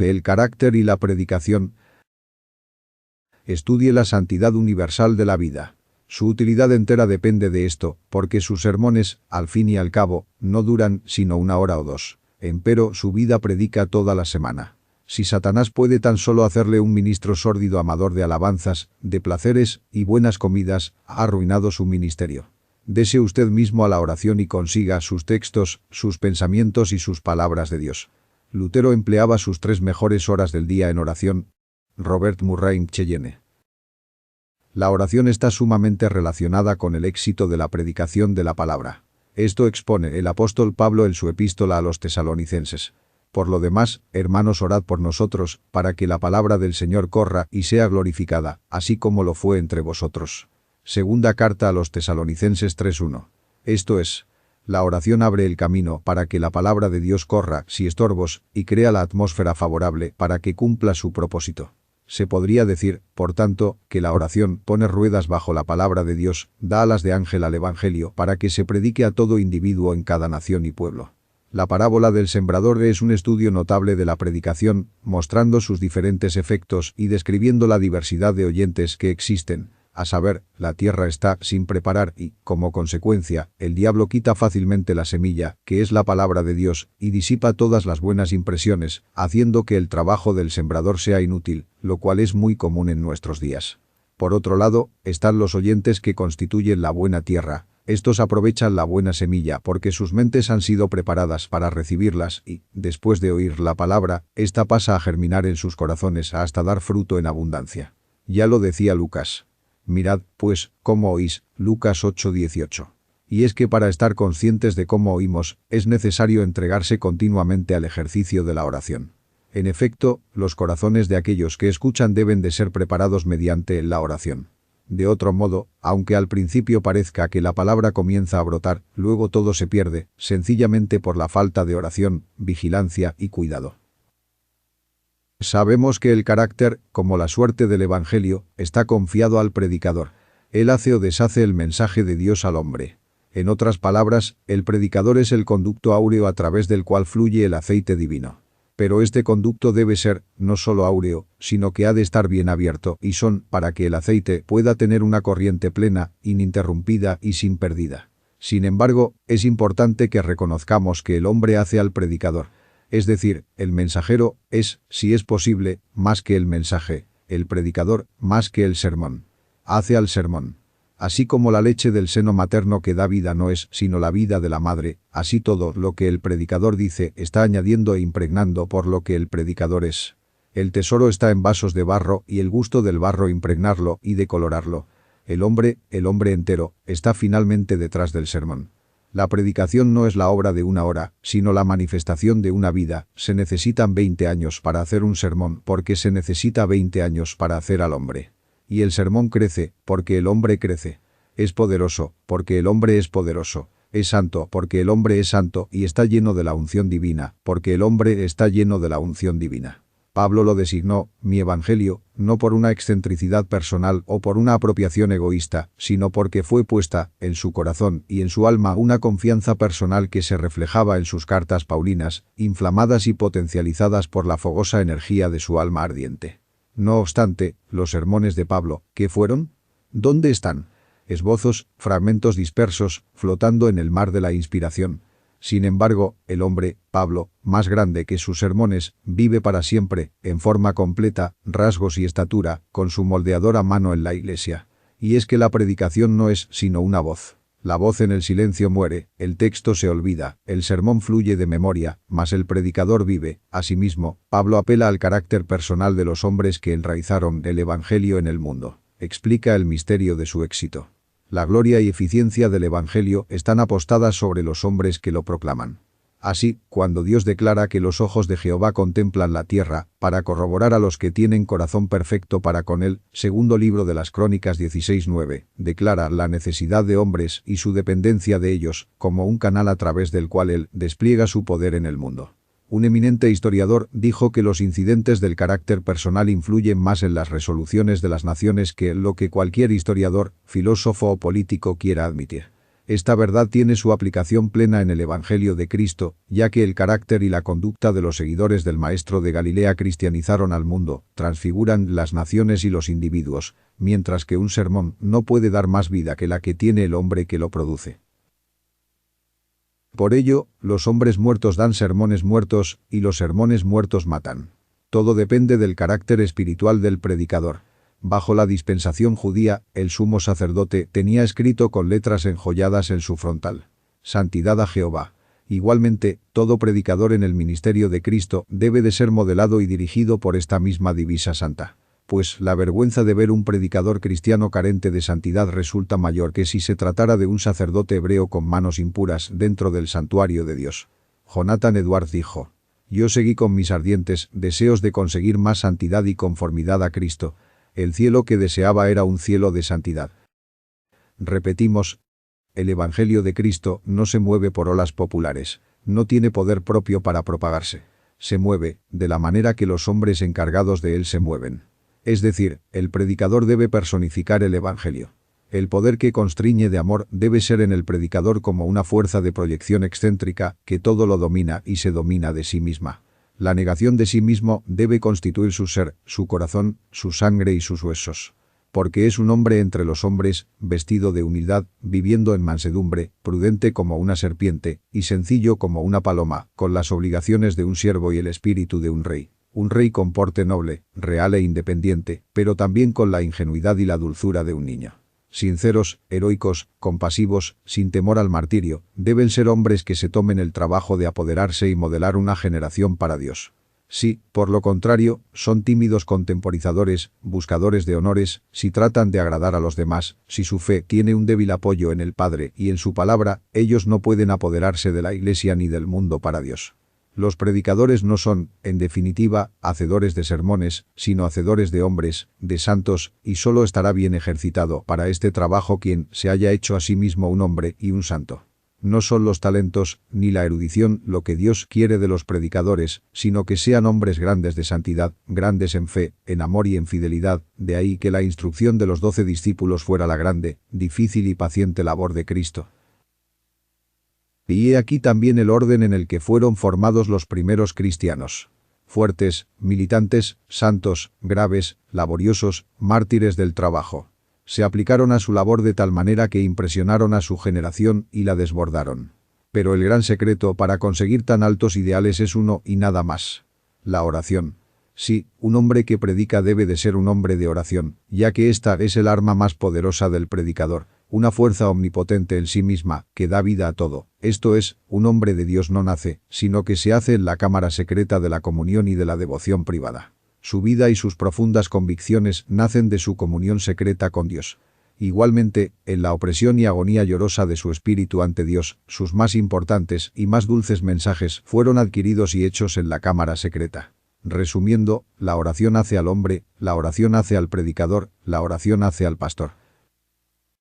El carácter y la predicación. Estudie la santidad universal de la vida. Su utilidad entera depende de esto, porque sus sermones, al fin y al cabo, no duran sino 1 hora o 2. Empero su vida predica toda la semana. Si Satanás puede tan solo hacerle un ministro sórdido amador de alabanzas, de placeres y buenas comidas, ha arruinado su ministerio. Dese usted mismo a la oración y consiga sus textos, sus pensamientos y sus palabras de Dios. Lutero empleaba sus 3 mejores horas del día en oración. Robert Murray Cheyenne. La oración está sumamente relacionada con el éxito de la predicación de la palabra. Esto expone el apóstol Pablo en su epístola a los tesalonicenses. Por lo demás, hermanos, orad por nosotros, para que la palabra del Señor corra y sea glorificada, así como lo fue entre vosotros. Segunda carta a los tesalonicenses 3:1. Esto es, la oración abre el camino para que la palabra de Dios corra sin estorbos y crea la atmósfera favorable para que cumpla su propósito. Se podría decir, por tanto, que la oración pone ruedas bajo la palabra de Dios, da alas de ángel al Evangelio para que se predique a todo individuo en cada nación y pueblo. La parábola del sembrador es un estudio notable de la predicación, mostrando sus diferentes efectos y describiendo la diversidad de oyentes que existen. A saber, la tierra está sin preparar y, como consecuencia, el diablo quita fácilmente la semilla, que es la palabra de Dios, y disipa todas las buenas impresiones, haciendo que el trabajo del sembrador sea inútil, lo cual es muy común en nuestros días. Por otro lado, están los oyentes que constituyen la buena tierra. Estos aprovechan la buena semilla porque sus mentes han sido preparadas para recibirlas y, después de oír la palabra, ésta pasa a germinar en sus corazones hasta dar fruto en abundancia. Ya lo decía Lucas. Mirad, pues, cómo oís, Lucas 8:18. Y es que para estar conscientes de cómo oímos, es necesario entregarse continuamente al ejercicio de la oración. En efecto, los corazones de aquellos que escuchan deben de ser preparados mediante la oración. De otro modo, aunque al principio parezca que la palabra comienza a brotar, luego todo se pierde, sencillamente por la falta de oración, vigilancia y cuidado. Sabemos que el carácter, como la suerte del Evangelio, está confiado al predicador. Él hace o deshace el mensaje de Dios al hombre. En otras palabras, el predicador es el conducto áureo a través del cual fluye el aceite divino. Pero este conducto debe ser, no solo áureo, sino que ha de estar bien abierto y son, para que el aceite pueda tener una corriente plena, ininterrumpida y sin pérdida. Sin embargo, es importante que reconozcamos que el hombre hace al predicador. Es decir, el mensajero es, si es posible, más que el mensaje, el predicador, más que el sermón. Hace al sermón. Así como la leche del seno materno que da vida no es sino la vida de la madre, así todo lo que el predicador dice está añadiendo e impregnando por lo que el predicador es. El tesoro está en vasos de barro y el gusto del barro impregnarlo y decolorarlo. El hombre entero, está finalmente detrás del sermón. La predicación no es la obra de 1 hora, sino la manifestación de una vida. Se necesitan 20 años para hacer un sermón porque se necesita 20 años para hacer al hombre. Y el sermón crece, porque el hombre crece. Es poderoso, porque el hombre es poderoso. Es santo, porque el hombre es santo y está lleno de la unción divina, porque el hombre está lleno de la unción divina. Pablo lo designó, mi evangelio, no por una excentricidad personal o por una apropiación egoísta, sino porque fue puesta, en su corazón y en su alma una confianza personal que se reflejaba en sus cartas paulinas, inflamadas y potencializadas por la fogosa energía de su alma ardiente. No obstante, los sermones de Pablo, ¿qué fueron? ¿Dónde están? Esbozos, fragmentos dispersos, flotando en el mar de la inspiración. Sin embargo, el hombre, Pablo, más grande que sus sermones, vive para siempre, en forma completa, rasgos y estatura, con su moldeador a mano en la iglesia. Y es que la predicación no es sino una voz. La voz en el silencio muere, el texto se olvida, el sermón fluye de memoria, mas el predicador vive. Asimismo, Pablo apela al carácter personal de los hombres que enraizaron el evangelio en el mundo. Explica el misterio de su éxito. La gloria y eficiencia del Evangelio están apostadas sobre los hombres que lo proclaman. Así, cuando Dios declara que los ojos de Jehová contemplan la tierra, para corroborar a los que tienen corazón perfecto para con él, segundo libro de las Crónicas 16:9, declara la necesidad de hombres y su dependencia de ellos, como un canal a través del cual él despliega su poder en el mundo. Un eminente historiador dijo que los incidentes del carácter personal influyen más en las resoluciones de las naciones que lo que cualquier historiador, filósofo o político quiera admitir. Esta verdad tiene su aplicación plena en el Evangelio de Cristo, ya que el carácter y la conducta de los seguidores del Maestro de Galilea cristianizaron al mundo, transfiguran las naciones y los individuos, mientras que un sermón no puede dar más vida que la que tiene el hombre que lo produce. Por ello, los hombres muertos dan sermones muertos, y los sermones muertos matan. Todo depende del carácter espiritual del predicador. Bajo la dispensación judía, el sumo sacerdote tenía escrito con letras enjolladas en su frontal: «Santidad a Jehová». Igualmente, todo predicador en el ministerio de Cristo debe de ser modelado y dirigido por esta misma divisa santa. Pues la vergüenza de ver un predicador cristiano carente de santidad resulta mayor que si se tratara de un sacerdote hebreo con manos impuras dentro del santuario de Dios. Jonathan Edwards dijo: «Yo seguí con mis ardientes deseos de conseguir más santidad y conformidad a Cristo. El cielo que deseaba era un cielo de santidad». Repetimos, el Evangelio de Cristo no se mueve por olas populares, no tiene poder propio para propagarse. Se mueve de la manera que los hombres encargados de él se mueven. Es decir, el predicador debe personificar el Evangelio. El poder que constriñe de amor debe ser en el predicador como una fuerza de proyección excéntrica que todo lo domina y se domina de sí misma. La negación de sí mismo debe constituir su ser, su corazón, su sangre y sus huesos. Porque es un hombre entre los hombres, vestido de humildad, viviendo en mansedumbre, prudente como una serpiente, y sencillo como una paloma, con las obligaciones de un siervo y el espíritu de un rey. Un rey con porte noble, real e independiente, pero también con la ingenuidad y la dulzura de un niño. Sinceros, heroicos, compasivos, sin temor al martirio, deben ser hombres que se tomen el trabajo de apoderarse y modelar una generación para Dios. Si, por lo contrario, son tímidos contemporizadores, buscadores de honores, si tratan de agradar a los demás, si su fe tiene un débil apoyo en el Padre y en su palabra, ellos no pueden apoderarse de la Iglesia ni del mundo para Dios. Los predicadores no son, en definitiva, hacedores de sermones, sino hacedores de hombres, de santos, y solo estará bien ejercitado para este trabajo quien se haya hecho a sí mismo un hombre y un santo. No son los talentos, ni la erudición lo que Dios quiere de los predicadores, sino que sean hombres grandes de santidad, grandes en fe, en amor y en fidelidad, de ahí que la instrucción de los 12 discípulos fuera la grande, difícil y paciente labor de Cristo. Y he aquí también el orden en el que fueron formados los primeros cristianos. Fuertes, militantes, santos, graves, laboriosos, mártires del trabajo. Se aplicaron a su labor de tal manera que impresionaron a su generación y la desbordaron. Pero el gran secreto para conseguir tan altos ideales es uno y nada más: la oración. Sí, un hombre que predica debe de ser un hombre de oración, ya que esta es el arma más poderosa del predicador, una fuerza omnipotente en sí misma, que da vida a todo. Esto es, un hombre de Dios no nace, sino que se hace en la cámara secreta de la comunión y de la devoción privada. Su vida y sus profundas convicciones nacen de su comunión secreta con Dios. Igualmente, en la opresión y agonía llorosa de su espíritu ante Dios, sus más importantes y más dulces mensajes fueron adquiridos y hechos en la cámara secreta. Resumiendo, la oración hace al hombre, la oración hace al predicador, la oración hace al pastor.